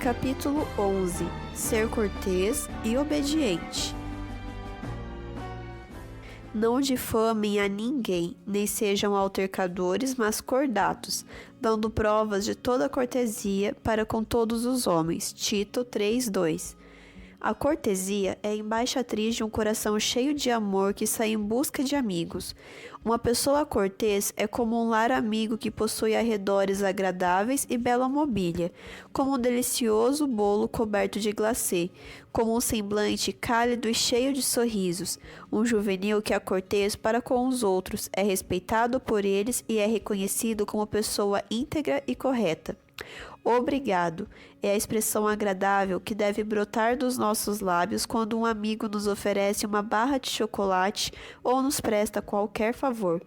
Capítulo 11. Ser cortês e obediente. Não difamem a ninguém, nem sejam altercadores, mas cordatos, dando provas de toda cortesia para com todos os homens. Tito 3:2. A cortesia é a embaixatriz de um coração cheio de amor que sai em busca de amigos. Uma pessoa cortês é como um lar amigo que possui arredores agradáveis e bela mobília, como um delicioso bolo coberto de glacê, como um semblante cálido e cheio de sorrisos. Um juvenil que é cortês para com os outros, é respeitado por eles e é reconhecido como pessoa íntegra e correta. Obrigado é a expressão agradável que deve brotar dos nossos lábios quando um amigo nos oferece uma barra de chocolate ou nos presta qualquer favor.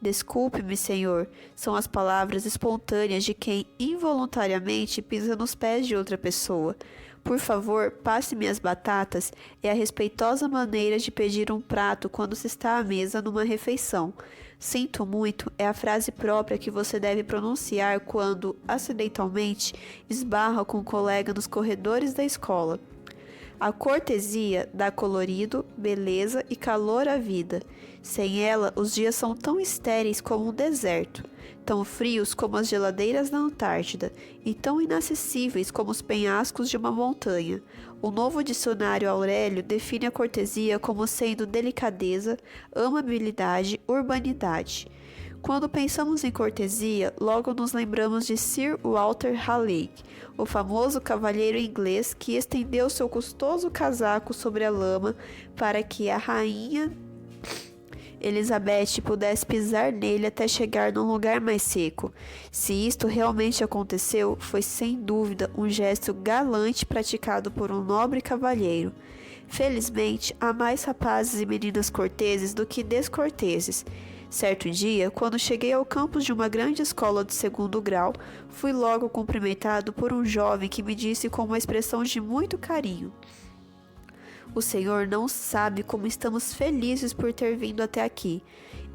Desculpe-me, Senhor, são as palavras espontâneas de quem involuntariamente pisa nos pés de outra pessoa. Por favor, passe-me as batatas é a respeitosa maneira de pedir um prato quando se está à mesa numa refeição. Sinto muito é a frase própria que você deve pronunciar quando, acidentalmente, esbarra com um colega nos corredores da escola. A cortesia dá colorido, beleza e calor à vida. Sem ela, os dias são tão estéreis como um deserto, tão frios como as geladeiras da Antártida e tão inacessíveis como os penhascos de uma montanha. O novo dicionário Aurélio define a cortesia como sendo delicadeza, amabilidade, urbanidade. Quando pensamos em cortesia, logo nos lembramos de Sir Walter Raleigh, o famoso cavalheiro inglês que estendeu seu custoso casaco sobre a lama para que a rainha Elizabeth pudesse pisar nele até chegar num lugar mais seco. Se isto realmente aconteceu, foi sem dúvida um gesto galante praticado por um nobre cavalheiro. Felizmente, há mais rapazes e meninas corteses do que descorteses. Certo dia, quando cheguei ao campus de uma grande escola de segundo grau, fui logo cumprimentado por um jovem que me disse com uma expressão de muito carinho: "O senhor não sabe como estamos felizes por ter vindo até aqui."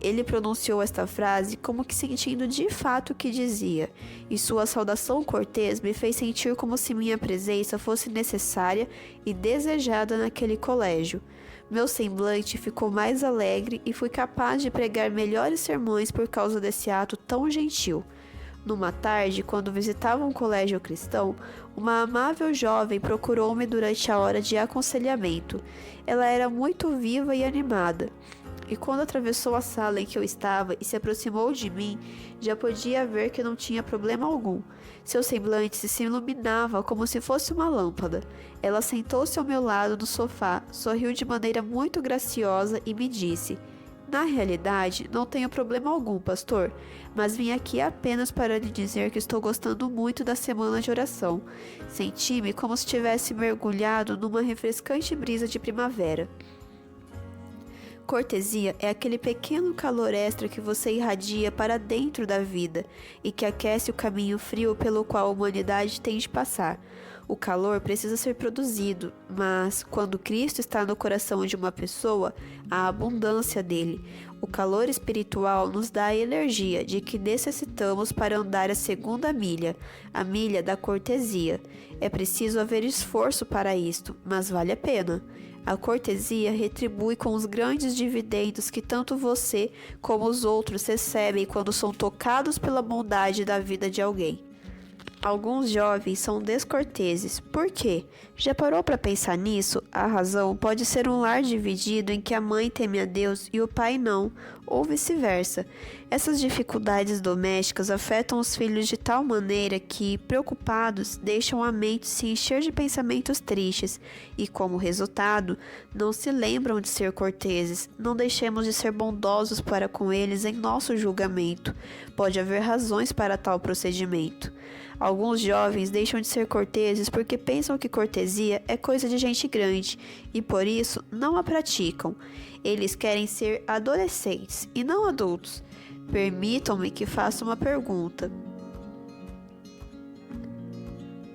Ele pronunciou esta frase como que sentindo de fato o que dizia, e sua saudação cortês me fez sentir como se minha presença fosse necessária e desejada naquele colégio. Meu semblante ficou mais alegre e fui capaz de pregar melhores sermões por causa desse ato tão gentil. Numa tarde, quando visitava um colégio cristão, uma amável jovem procurou-me durante a hora de aconselhamento. Ela era muito viva e animada, e quando atravessou a sala em que eu estava e se aproximou de mim, já podia ver que não tinha problema algum. Seu semblante se iluminava como se fosse uma lâmpada. Ela sentou-se ao meu lado no sofá, sorriu de maneira muito graciosa e me disse: "Na realidade, não tenho problema algum, pastor, mas vim aqui apenas para lhe dizer que estou gostando muito da semana de oração. Senti-me como se tivesse mergulhado numa refrescante brisa de primavera." Cortesia é aquele pequeno calor extra que você irradia para dentro da vida e que aquece o caminho frio pelo qual a humanidade tem de passar. O calor precisa ser produzido, mas quando Cristo está no coração de uma pessoa, há abundância dele. O calor espiritual nos dá a energia de que necessitamos para andar a segunda milha, a milha da cortesia. É preciso haver esforço para isto, mas vale a pena. A cortesia retribui com os grandes dividendos que tanto você como os outros recebem quando são tocados pela bondade da vida de alguém. Alguns jovens são descorteses. Por quê? Já parou para pensar nisso? A razão pode ser um lar dividido em que a mãe teme a Deus e o pai não, ou vice-versa. Essas dificuldades domésticas afetam os filhos de tal maneira que, preocupados, deixam a mente se encher de pensamentos tristes e, como resultado, não se lembram de ser corteses. Não deixemos de ser bondosos para com eles em nosso julgamento. Pode haver razões para tal procedimento. Alguns jovens deixam de ser corteses porque pensam que cortesia é coisa de gente grande e por isso não a praticam. Eles querem ser adolescentes e não adultos. Permitam-me que faça uma pergunta.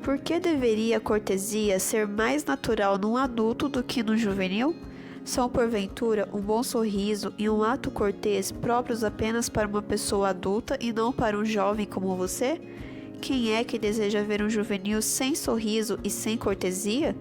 Por que deveria a cortesia ser mais natural num adulto do que no juvenil? São, porventura, um bom sorriso e um ato cortês próprios apenas para uma pessoa adulta e não para um jovem como você? Quem é que deseja ver um juvenil sem sorriso e sem cortesia?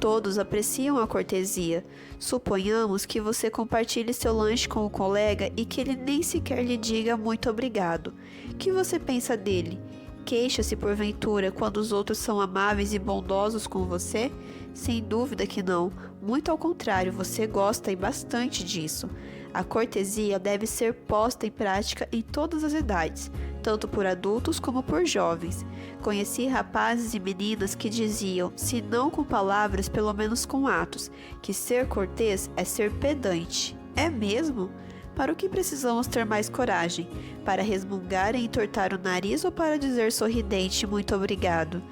Todos apreciam a cortesia. Suponhamos que você compartilhe seu lanche com o colega e que ele nem sequer lhe diga muito obrigado. O que você pensa dele? Queixa-se porventura quando os outros são amáveis e bondosos com você? Sem dúvida que não. Muito ao contrário, você gosta e bastante disso. A cortesia deve ser posta em prática em todas as idades, tanto por adultos como por jovens. Conheci rapazes e meninas que diziam, se não com palavras, pelo menos com atos, que ser cortês é ser pedante. É mesmo? Para o que precisamos ter mais coragem? Para resmungar e entortar o nariz ou para dizer sorridente muito obrigado?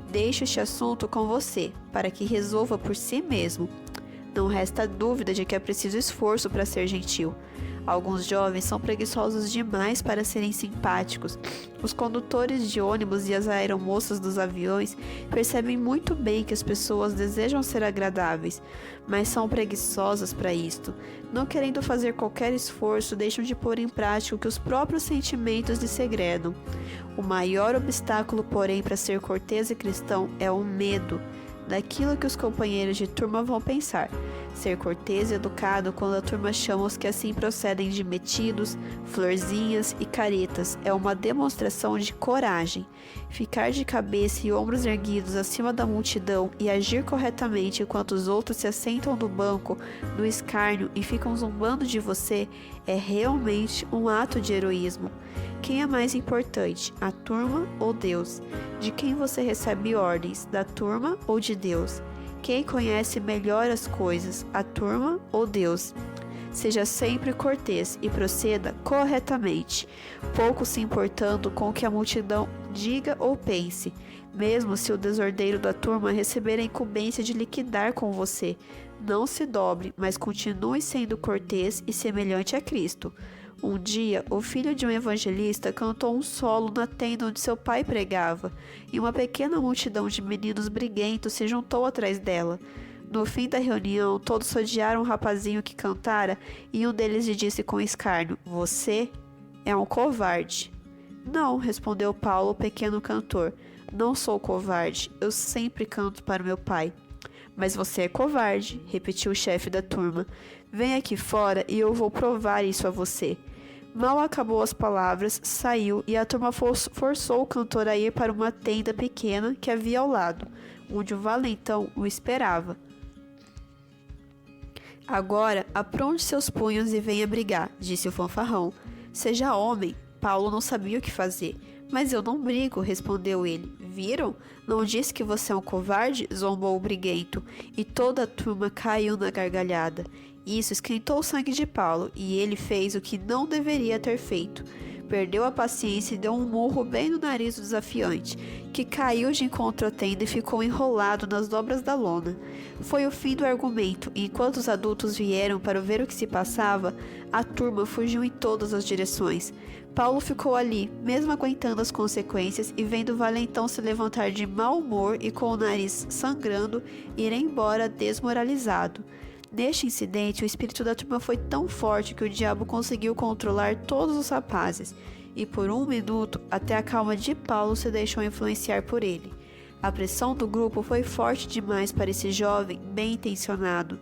Deixo este assunto com você, para que resolva por si mesmo. Não resta dúvida de que é preciso esforço para ser gentil. Alguns jovens são preguiçosos demais para serem simpáticos. Os condutores de ônibus e as aeromoças dos aviões percebem muito bem que as pessoas desejam ser agradáveis, mas são preguiçosas para isto. Não querendo fazer qualquer esforço, deixam de pôr em prática o que os próprios sentimentos lhes segredam. O maior obstáculo, porém, para ser cortês e cristão é o medo daquilo que os companheiros de turma vão pensar. Ser cortês e educado quando a turma chama os que assim procedem de metidos, florzinhas e caretas é uma demonstração de coragem. Ficar de cabeça e ombros erguidos acima da multidão e agir corretamente enquanto os outros se assentam no banco, no escárnio e ficam zombando de você é realmente um ato de heroísmo. Quem é mais importante, a turma ou Deus? De quem você recebe ordens, da turma ou de Deus? Quem conhece melhor as coisas, a turma ou Deus? Seja sempre cortês e proceda corretamente, pouco se importando com o que a multidão diga ou pense, mesmo se o desordeiro da turma receber a incumbência de liquidar com você. Não se dobre, mas continue sendo cortês e semelhante a Cristo. Um dia, o filho de um evangelista cantou um solo na tenda onde seu pai pregava, e uma pequena multidão de meninos briguentos se juntou atrás dela. No fim da reunião, todos rodearam o rapazinho que cantara, e um deles lhe disse com escárnio: "Você é um covarde." "Não," respondeu Paulo, o pequeno cantor, "não sou covarde, eu sempre canto para meu pai." "Mas você é covarde," repetiu o chefe da turma. "Vem aqui fora e eu vou provar isso a você." Mal acabou as palavras, saiu e a turma forçou o cantor a ir para uma tenda pequena que havia ao lado, onde o valentão o esperava. "Agora, apronte seus punhos e venha brigar," disse o fanfarrão. "Seja homem." Paulo não sabia o que fazer. "Mas eu não brigo," respondeu ele. "Viram? Não disse que você é um covarde?" zombou o briguento, e toda a turma caiu na gargalhada. Isso esquentou o sangue de Paulo, e ele fez o que não deveria ter feito. Perdeu a paciência e deu um murro bem no nariz do desafiante, que caiu de encontro à tenda e ficou enrolado nas dobras da lona. Foi o fim do argumento, e enquanto os adultos vieram para ver o que se passava, a turma fugiu em todas as direções. Paulo ficou ali, mesmo aguentando as consequências, e vendo o valentão se levantar de mau humor e com o nariz sangrando, ir embora desmoralizado. Neste incidente, o espírito da turma foi tão forte que o diabo conseguiu controlar todos os rapazes, e por um minuto, até a calma de Paulo se deixou influenciar por ele. A pressão do grupo foi forte demais para esse jovem bem intencionado.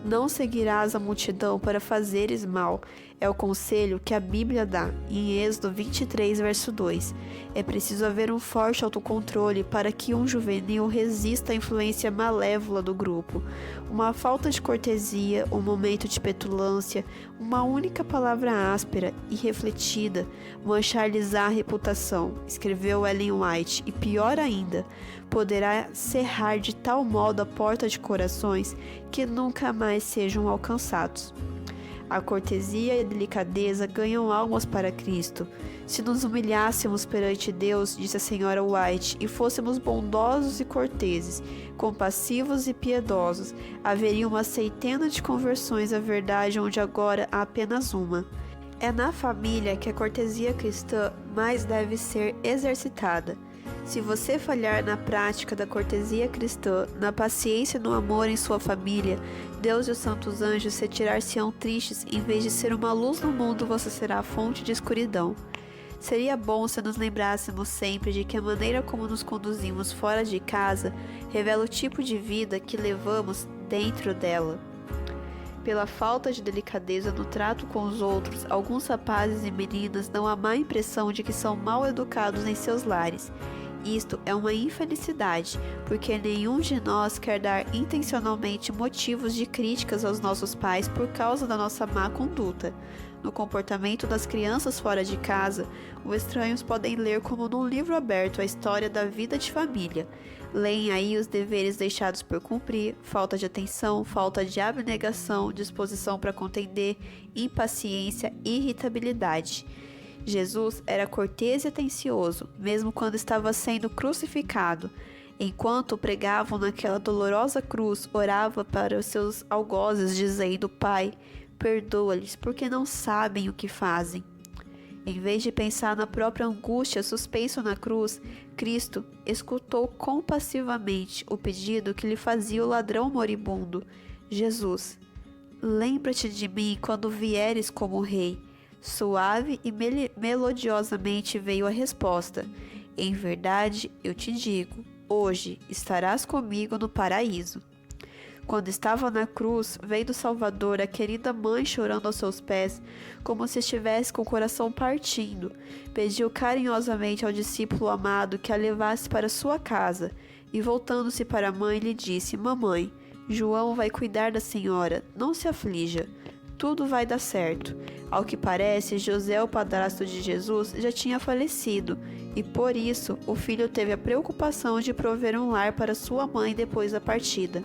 Não seguirás a multidão para fazeres mal, é o conselho que a Bíblia dá, em Êxodo 23, verso 2. É preciso haver um forte autocontrole para que um juvenil resista à influência malévola do grupo. Uma falta de cortesia, um momento de petulância, uma única palavra áspera e refletida, manchar-lhes-á a reputação, escreveu Ellen White, e pior ainda, poderá cerrar de tal modo a porta de corações que nunca mais sejam alcançados. A cortesia e a delicadeza ganham almas para Cristo. Se nos humilhássemos perante Deus, disse a senhora White, e fôssemos bondosos e corteses, compassivos e piedosos, haveria uma centena de conversões à verdade onde agora há apenas uma. É na família que a cortesia cristã mais deve ser exercitada. Se você falhar na prática da cortesia cristã, na paciência e no amor em sua família, Deus e os santos anjos retirar-se-ão tristes, em vez de ser uma luz no mundo, você será a fonte de escuridão. Seria bom se nos lembrássemos sempre de que a maneira como nos conduzimos fora de casa revela o tipo de vida que levamos dentro dela. Pela falta de delicadeza no trato com os outros, alguns rapazes e meninas dão a má impressão de que são mal educados em seus lares. Isto é uma infelicidade, porque nenhum de nós quer dar intencionalmente motivos de críticas aos nossos pais por causa da nossa má conduta. No comportamento das crianças fora de casa, os estranhos podem ler como num livro aberto a história da vida de família. Leem aí os deveres deixados por cumprir, falta de atenção, falta de abnegação, disposição para contender, impaciência e irritabilidade. Jesus era cortês e atencioso, mesmo quando estava sendo crucificado. Enquanto pregavam naquela dolorosa cruz, orava para os seus algozes, dizendo: Pai, perdoa-lhes, porque não sabem o que fazem. Em vez de pensar na própria angústia suspenso na cruz, Cristo escutou compassivamente o pedido que lhe fazia o ladrão moribundo: Jesus, lembra-te de mim quando vieres como rei. Suave e melodiosamente veio a resposta: Em verdade, eu te digo, hoje estarás comigo no paraíso. Quando estava na cruz, vendo Salvador a querida mãe chorando aos seus pés, como se estivesse com o coração partindo, pediu carinhosamente ao discípulo amado que a levasse para sua casa, e voltando-se para a mãe lhe disse: Mamãe, João vai cuidar da senhora, não se aflija. Tudo vai dar certo. Ao que parece, José, o padrasto de Jesus, já tinha falecido, e por isso o filho teve a preocupação de prover um lar para sua mãe depois da partida.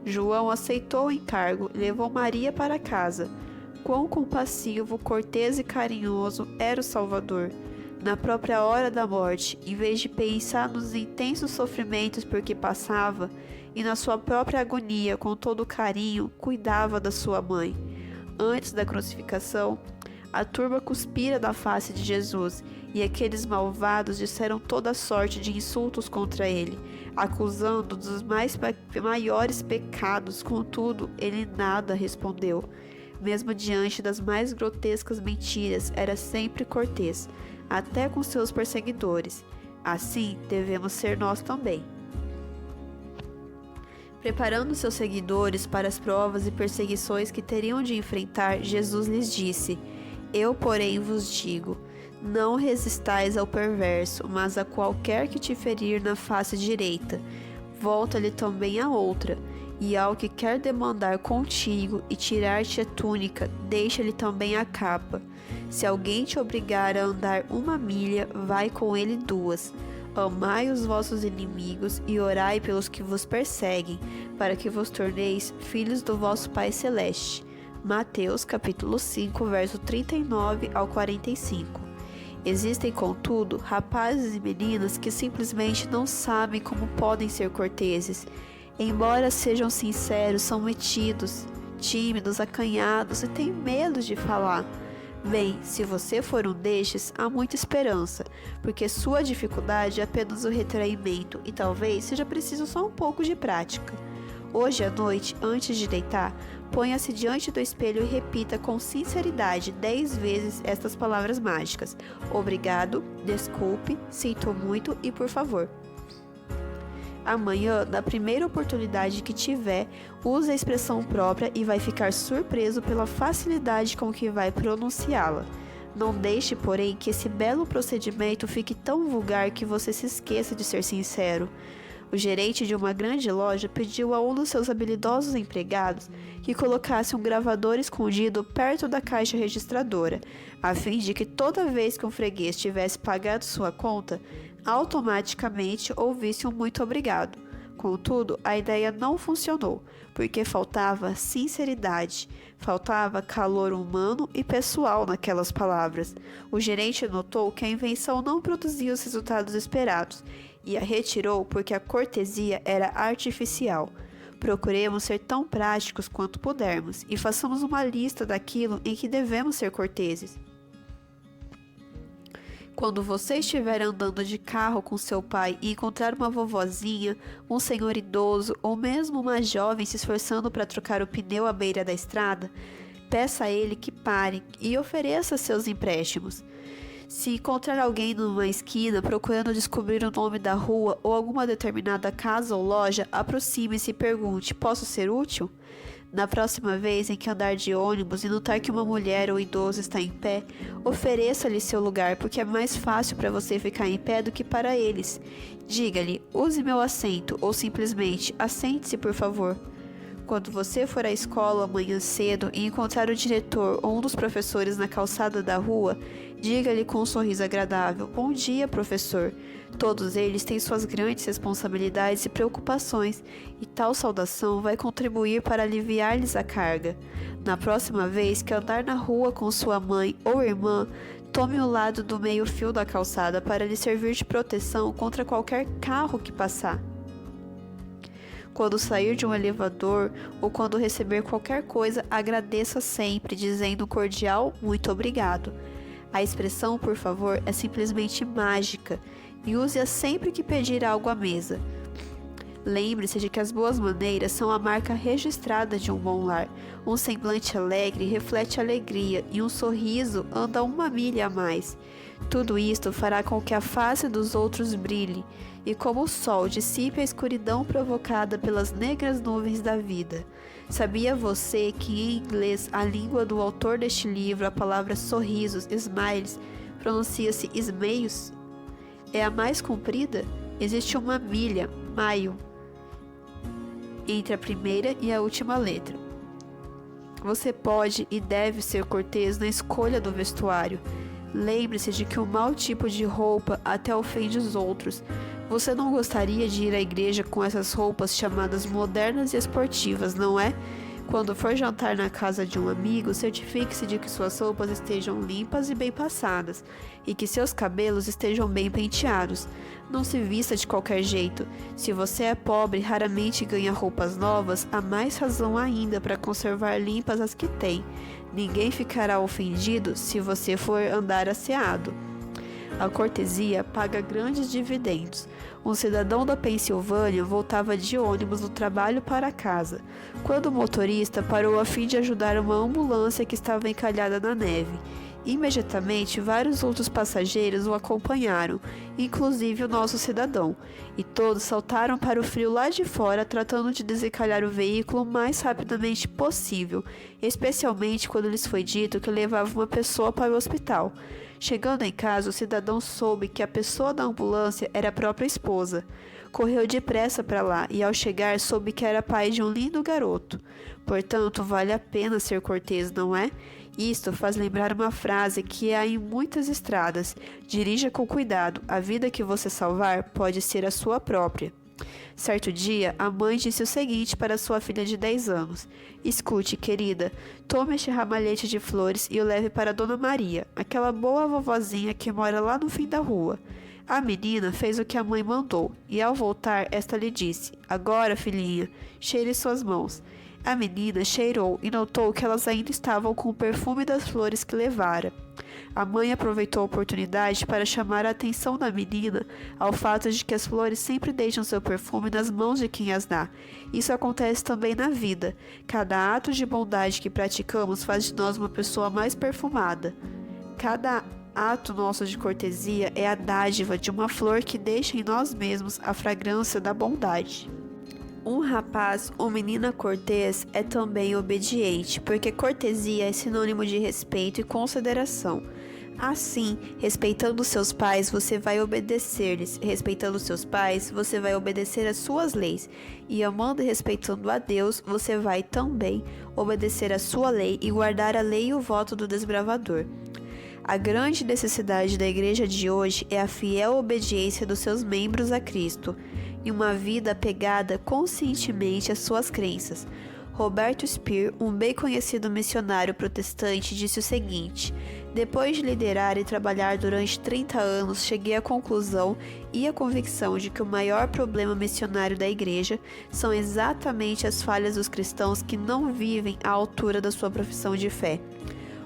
João aceitou o encargo e levou Maria para casa. Quão compassivo, cortês e carinhoso era o Salvador. Na própria hora da morte, em vez de pensar nos intensos sofrimentos por que passava, e na sua própria agonia, com todo carinho, cuidava da sua mãe. Antes da crucificação, a turba cuspira da face de Jesus, e aqueles malvados disseram toda sorte de insultos contra ele, acusando dos maiores pecados. Contudo, ele nada respondeu. Mesmo diante das mais grotescas mentiras, era sempre cortês, até com seus perseguidores. Assim devemos ser nós também. Preparando seus seguidores para as provas e perseguições que teriam de enfrentar, Jesus lhes disse: Eu, porém, vos digo, não resistais ao perverso, mas a qualquer que te ferir na face direita, volta-lhe também a outra, e ao que quer demandar contigo e tirar-te a túnica, deixa-lhe também a capa. Se alguém te obrigar a andar 1 milha, vai com ele 2. Amai os vossos inimigos e orai pelos que vos perseguem, para que vos torneis filhos do vosso Pai Celeste. Mateus capítulo 5, verso 39 ao 45. Existem, contudo, rapazes e meninas que simplesmente não sabem como podem ser corteses. Embora sejam sinceros, são metidos, tímidos, acanhados e têm medo de falar. Bem, se você for um destes, há muita esperança, porque sua dificuldade é apenas o retraimento e talvez seja preciso só um pouco de prática. Hoje à noite, antes de deitar, ponha-se diante do espelho e repita com sinceridade 10 vezes estas palavras mágicas: obrigado, desculpe, sinto muito e por favor. Amanhã, na primeira oportunidade que tiver, use a expressão própria e vai ficar surpreso pela facilidade com que vai pronunciá-la. Não deixe, porém, que esse belo procedimento fique tão vulgar que você se esqueça de ser sincero. O gerente de uma grande loja pediu a um dos seus habilidosos empregados que colocasse um gravador escondido perto da caixa registradora, a fim de que toda vez que um freguês tivesse pagado sua conta, automaticamente ouvisse um muito obrigado. Contudo, a ideia não funcionou, porque faltava sinceridade, faltava calor humano e pessoal naquelas palavras. O gerente notou que a invenção não produzia os resultados esperados e a retirou porque a cortesia era artificial. Procuremos ser tão práticos quanto pudermos e façamos uma lista daquilo em que devemos ser corteses. Quando você estiver andando de carro com seu pai e encontrar uma vovozinha, um senhor idoso ou mesmo uma jovem se esforçando para trocar o pneu à beira da estrada, peça a ele que pare e ofereça seus empréstimos. Se encontrar alguém numa esquina procurando descobrir o nome da rua ou alguma determinada casa ou loja, aproxime-se e pergunte: posso ser útil? Na próxima vez em que andar de ônibus e notar que uma mulher ou idoso está em pé, ofereça-lhe seu lugar, porque é mais fácil para você ficar em pé do que para eles. Diga-lhe: use meu assento, ou simplesmente: assente-se, por favor. Quando você for à escola amanhã cedo e encontrar o diretor ou um dos professores na calçada da rua, diga-lhe com um sorriso agradável: bom dia, professor. Todos eles têm suas grandes responsabilidades e preocupações, e tal saudação vai contribuir para aliviar-lhes a carga. Na próxima vez que andar na rua com sua mãe ou irmã, tome o lado do meio-fio da calçada para lhe servir de proteção contra qualquer carro que passar. Quando sair de um elevador ou quando receber qualquer coisa, agradeça sempre, dizendo um cordial muito obrigado. A expressão por favor é simplesmente mágica e use-a sempre que pedir algo à mesa. Lembre-se de que as boas maneiras são a marca registrada de um bom lar. Um semblante alegre reflete alegria e um sorriso anda uma milha a mais. Tudo isto fará com que a face dos outros brilhe e, como o sol, dissipe a escuridão provocada pelas negras nuvens da vida. Sabia você que em inglês a língua do autor deste livro, a palavra sorrisos, smiles, pronuncia-se smiles? É a mais comprida? Existe uma milha, mile, entre a primeira e a última letra. Você pode e deve ser cortês na escolha do vestuário. Lembre-se de que um mau tipo de roupa até ofende os outros. Você não gostaria de ir à igreja com essas roupas chamadas modernas e esportivas, não é? Quando for jantar na casa de um amigo, certifique-se de que suas roupas estejam limpas e bem passadas, e que seus cabelos estejam bem penteados. Não se vista de qualquer jeito. Se você é pobre e raramente ganha roupas novas, há mais razão ainda para conservar limpas as que tem. Ninguém ficará ofendido se você for andar asseado. A cortesia paga grandes dividendos. Um cidadão da Pensilvânia voltava de ônibus do trabalho para casa, quando o motorista parou a fim de ajudar uma ambulância que estava encalhada na neve. Imediatamente, vários outros passageiros o acompanharam, inclusive o nosso cidadão, e todos saltaram para o frio lá de fora, tratando de desencalhar o veículo o mais rapidamente possível, especialmente quando lhes foi dito que levava uma pessoa para o hospital. Chegando em casa, o cidadão soube que a pessoa da ambulância era a própria esposa. Correu depressa para lá e, ao chegar, soube que era pai de um lindo garoto. Portanto, vale a pena ser cortês, não é? Isto faz lembrar uma frase que há em muitas estradas: dirija com cuidado, a vida que você salvar pode ser a sua própria. Certo dia, a mãe disse o seguinte para sua filha de 10 anos: escute, querida, tome este ramalhete de flores e o leve para Dona Maria, aquela boa vovozinha que mora lá no fim da rua. A menina fez o que a mãe mandou, e ao voltar, esta lhe disse: agora, filhinha, cheire suas mãos. A menina cheirou e notou que elas ainda estavam com o perfume das flores que levara. A mãe aproveitou a oportunidade para chamar a atenção da menina ao fato de que as flores sempre deixam seu perfume nas mãos de quem as dá. Isso acontece também na vida. Cada ato de bondade que praticamos faz de nós uma pessoa mais perfumada. Cada ato nosso de cortesia é a dádiva de uma flor que deixa em nós mesmos a fragrância da bondade. Um rapaz ou menina cortês é também obediente, porque cortesia é sinônimo de respeito e consideração. Assim, respeitando seus pais, você vai obedecer-lhes. Respeitando seus pais, você vai obedecer às suas leis. E amando e respeitando a Deus, você vai também obedecer à sua lei e guardar a lei e o voto do desbravador. A grande necessidade da igreja de hoje é a fiel obediência dos seus membros a Cristo e uma vida apegada conscientemente às suas crenças. Roberto Speer, um bem conhecido missionário protestante, disse o seguinte: depois de liderar e trabalhar durante 30 anos, cheguei à conclusão e à convicção de que o maior problema missionário da igreja são exatamente as falhas dos cristãos que não vivem à altura da sua profissão de fé.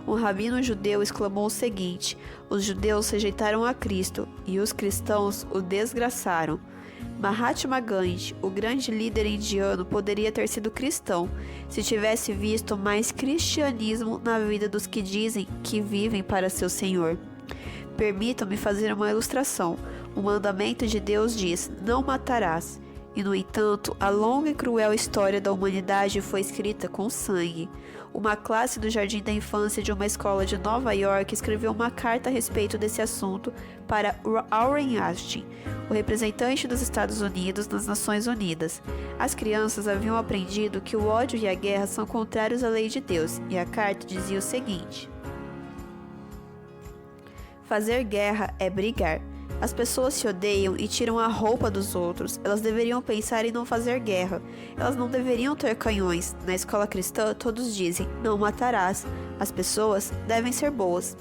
Um rabino judeu exclamou o seguinte: os judeus rejeitaram a Cristo e os cristãos o desgraçaram. Mahatma Gandhi, o grande líder indiano, poderia ter sido cristão se tivesse visto mais cristianismo na vida dos que dizem que vivem para seu Senhor. Permitam-me fazer uma ilustração. O mandamento de Deus diz: não matarás. E, no entanto, a longa e cruel história da humanidade foi escrita com sangue. Uma classe do Jardim da Infância de uma escola de Nova York escreveu uma carta a respeito desse assunto para Warren Hastings, o representante dos Estados Unidos nas Nações Unidas. As crianças haviam aprendido que o ódio e a guerra são contrários à lei de Deus, e a carta dizia o seguinte: fazer guerra é brigar. As pessoas se odeiam e tiram a roupa dos outros. Elas deveriam pensar em não fazer guerra. Elas não deveriam ter canhões. Na escola cristã, todos dizem: não matarás. As pessoas devem ser boas.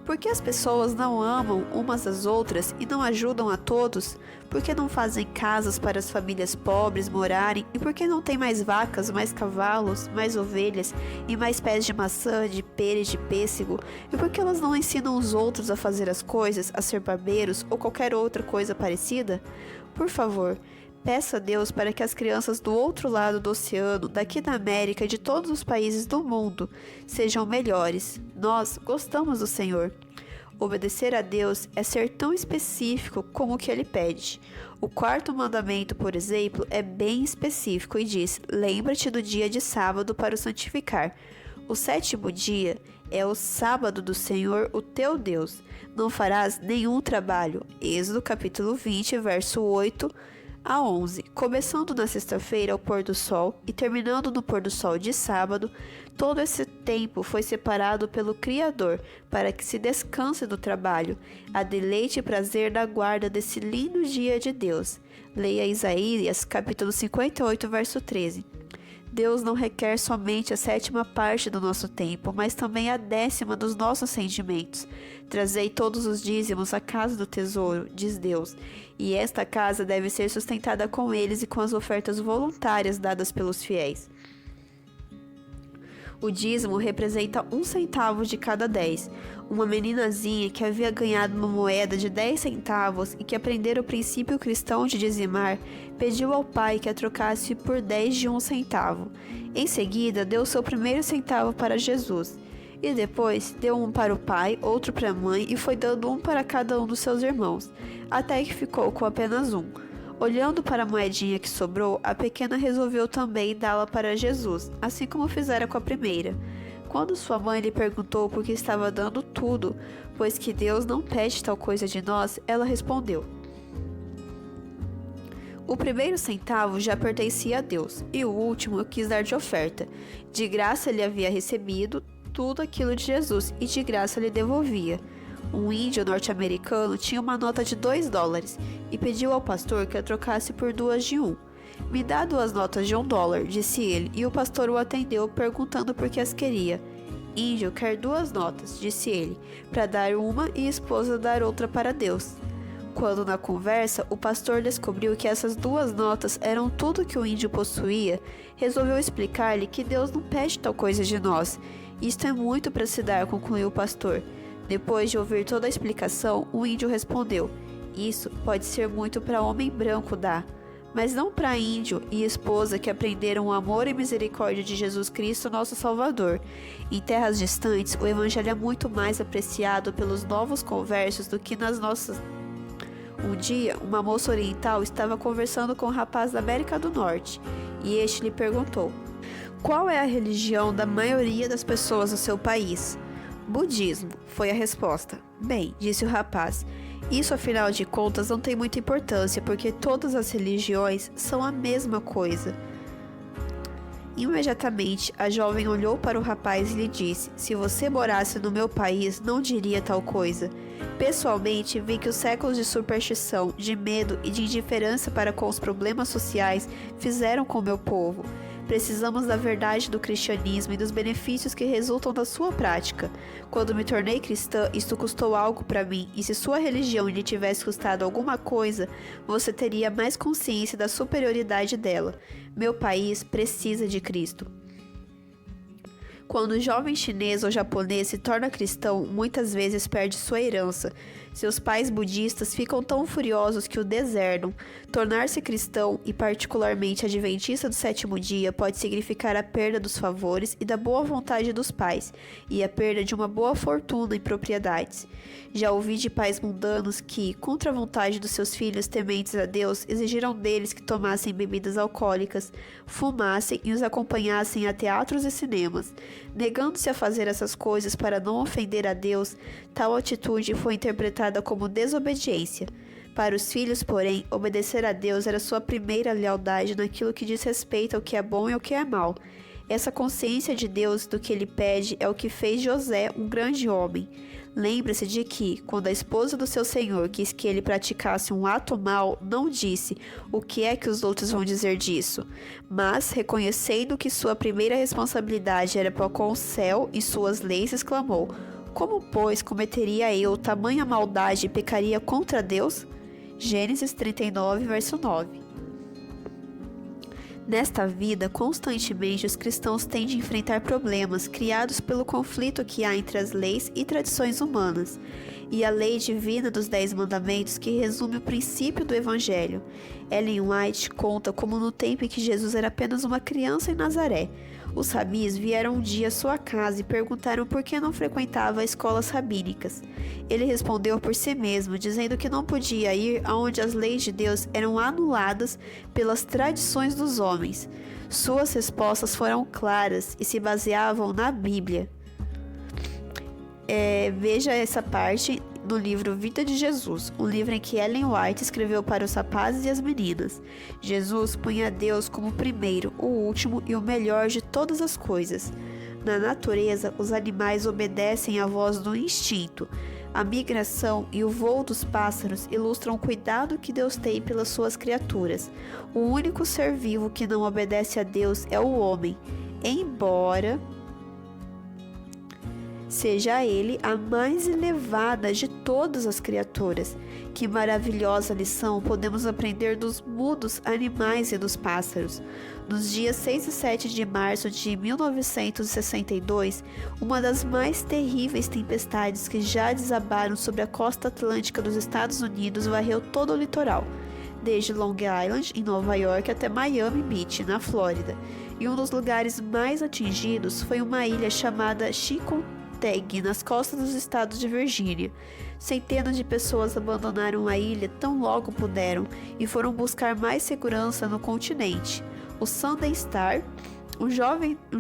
Por que as pessoas não amam umas às outras e não ajudam a todos? Por que não fazem casas para as famílias pobres morarem? E por que não tem mais vacas, mais cavalos, mais ovelhas e mais pés de maçã, de pera e de pêssego? E por que elas não ensinam os outros a fazer as coisas, a ser barbeiros ou qualquer outra coisa parecida? Por favor, peça a Deus para que as crianças do outro lado do oceano, daqui da América e de todos os países do mundo sejam melhores. Nós gostamos do Senhor. Obedecer a Deus é ser tão específico como o que Ele pede. O quarto mandamento, por exemplo, é bem específico e diz: lembra-te do dia de sábado para o santificar. O sétimo dia é o sábado do Senhor, o teu Deus. Não farás nenhum trabalho. Êxodo capítulo 20, verso 8 a 11, começando na sexta-feira ao pôr do sol e terminando no pôr do sol de sábado. Todo esse tempo foi separado pelo Criador para que se descanse do trabalho, a deleite e prazer da guarda desse lindo dia de Deus. Leia Isaías capítulo 58, verso 13. Deus não requer somente a 7ª parte do nosso tempo, mas também a 10ª dos nossos rendimentos. Trazei todos os dízimos à casa do tesouro, diz Deus, e esta casa deve ser sustentada com eles e com as ofertas voluntárias dadas pelos fiéis. O dízimo representa 1 centavo de cada 10. Uma meninazinha que havia ganhado uma moeda de 10 centavos e que aprendera o princípio cristão de dizimar, pediu ao pai que a trocasse por 10 de 1 centavo. Em seguida, deu seu primeiro centavo para Jesus. E depois deu um para o pai, outro para a mãe e foi dando um para cada um dos seus irmãos, até que ficou com apenas um. Olhando para a moedinha que sobrou, a pequena resolveu também dá-la para Jesus, assim como fizera com a primeira. Quando sua mãe lhe perguntou por que estava dando tudo, pois que Deus não pede tal coisa de nós, ela respondeu: o primeiro centavo já pertencia a Deus, e o último eu quis dar de oferta. De graça ele havia recebido tudo aquilo de Jesus, e de graça lhe devolvia. Um índio norte-americano tinha uma nota de $2 e pediu ao pastor que a trocasse por 2 de 1. Me dá 2 notas de $1, disse ele, e o pastor o atendeu perguntando por que as queria. Índio quer 2 notas, disse ele, para dar uma e a esposa dar outra para Deus. Quando na conversa o pastor descobriu que essas 2 notas eram tudo que o índio possuía, resolveu explicar-lhe que Deus não pede tal coisa de nós. Isto é muito para se dar, concluiu o pastor. Depois de ouvir toda a explicação, o índio respondeu: isso pode ser muito para homem branco dar, mas não para índio e esposa que aprenderam o amor e misericórdia de Jesus Cristo, nosso Salvador. Em terras distantes, o evangelho é muito mais apreciado pelos novos conversos do que nas nossas. Um dia, uma moça oriental estava conversando com um rapaz da América do Norte, e este lhe perguntou: qual é a religião da maioria das pessoas do seu país? Budismo, foi a resposta. Bem, disse o rapaz, isso afinal de contas não tem muita importância, porque todas as religiões são a mesma coisa. Imediatamente, a jovem olhou para o rapaz e lhe disse: se você morasse no meu país, não diria tal coisa. Pessoalmente, vi que os séculos de superstição, de medo e de indiferença para com os problemas sociais fizeram com o meu povo. Precisamos da verdade do cristianismo e dos benefícios que resultam da sua prática. Quando me tornei cristã, isto custou algo para mim, e se sua religião lhe tivesse custado alguma coisa, você teria mais consciência da superioridade dela. Meu país precisa de Cristo. Quando o jovem chinês ou japonês se torna cristão, muitas vezes perde sua herança. Seus pais budistas ficam tão furiosos que o deserdam. Tornar-se cristão e particularmente adventista do sétimo dia pode significar a perda dos favores e da boa vontade dos pais e a perda de uma boa fortuna e propriedades. Já ouvi de pais mundanos que, contra a vontade dos seus filhos tementes a Deus, exigiram deles que tomassem bebidas alcoólicas, fumassem e os acompanhassem a teatros e cinemas. Negando-se a fazer essas coisas para não ofender a Deus, tal atitude foi interpretada como desobediência. Para os filhos, porém, obedecer a Deus era sua primeira lealdade naquilo que diz respeito ao que é bom e ao que é mal. Essa consciência de Deus do que ele pede é o que fez José um grande homem. Lembre-se de que, quando a esposa do seu senhor quis que ele praticasse um ato mau, não disse: "O que é que os outros vão dizer disso?", mas, reconhecendo que sua primeira responsabilidade era para com o céu e suas leis, exclamou: "Como, pois, cometeria eu tamanha maldade e pecaria contra Deus?" Gênesis 39, verso 9. Nesta vida, constantemente os cristãos têm de enfrentar problemas criados pelo conflito que há entre as leis e tradições humanas, e a lei divina dos 10 mandamentos que resume o princípio do Evangelho. Ellen White conta como no tempo em que Jesus era apenas uma criança em Nazaré, os rabis vieram um dia à sua casa e perguntaram por que não frequentava escolas rabínicas. Ele respondeu por si mesmo, dizendo que não podia ir aonde as leis de Deus eram anuladas pelas tradições dos homens. Suas respostas foram claras e se baseavam na Bíblia. Veja essa parte no livro Vida de Jesus, um livro em que Ellen White escreveu para os rapazes e as meninas. Jesus punha Deus como o primeiro, o último e o melhor de todas as coisas. Na natureza, os animais obedecem à voz do instinto. A migração e o voo dos pássaros ilustram o cuidado que Deus tem pelas suas criaturas. O único ser vivo que não obedece a Deus é o homem, embora seja ele a mais elevada de todas as criaturas. Que maravilhosa lição podemos aprender dos mudos animais e dos pássaros. Nos dias 6 e 7 de março de 1962, uma das mais terríveis tempestades que já desabaram sobre a costa atlântica dos Estados Unidos varreu todo o litoral, desde Long Island, em Nova York, até Miami Beach, na Flórida. E um dos lugares mais atingidos foi uma ilha chamada Chicontag, nas costas dos estados de Virgínia. Centenas de pessoas abandonaram a ilha tão logo puderam e foram buscar mais segurança no continente. O Sunday Star, um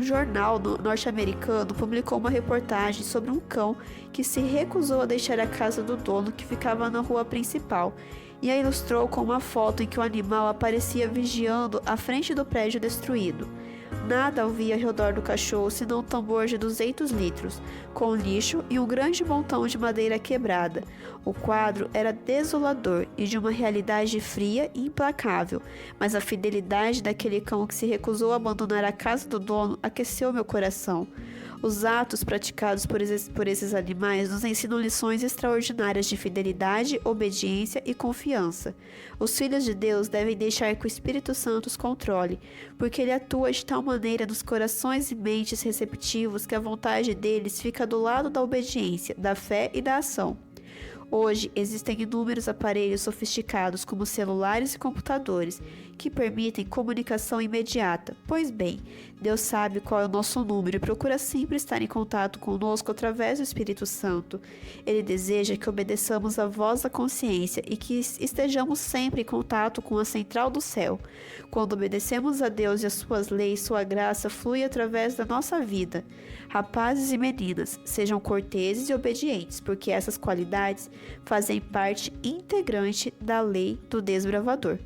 jornal norte-americano, publicou uma reportagem sobre um cão que se recusou a deixar a casa do dono, que ficava na rua principal, e a ilustrou com uma foto em que o animal aparecia vigiando à frente do prédio destruído. Nada havia ao redor do cachorro senão um tambor de 200 litros, com lixo e um grande montão de madeira quebrada. O quadro era desolador e de uma realidade fria e implacável, mas a fidelidade daquele cão que se recusou a abandonar a casa do dono aqueceu meu coração. Os atos praticados por esses animais nos ensinam lições extraordinárias de fidelidade, obediência e confiança. Os filhos de Deus devem deixar que o Espírito Santo os controle, porque ele atua de tal maneira nos corações e mentes receptivos que a vontade deles fica do lado da obediência, da fé e da ação. Hoje, existem inúmeros aparelhos sofisticados como celulares e computadores que permitem comunicação imediata. Pois bem, Deus sabe qual é o nosso número e procura sempre estar em contato conosco através do Espírito Santo. Ele deseja que obedeçamos à voz da consciência e que estejamos sempre em contato com a central do céu. Quando obedecemos a Deus e às suas leis, sua graça flui através da nossa vida. Rapazes e meninas, sejam corteses e obedientes, porque essas qualidades fazem parte integrante da lei do desbravador.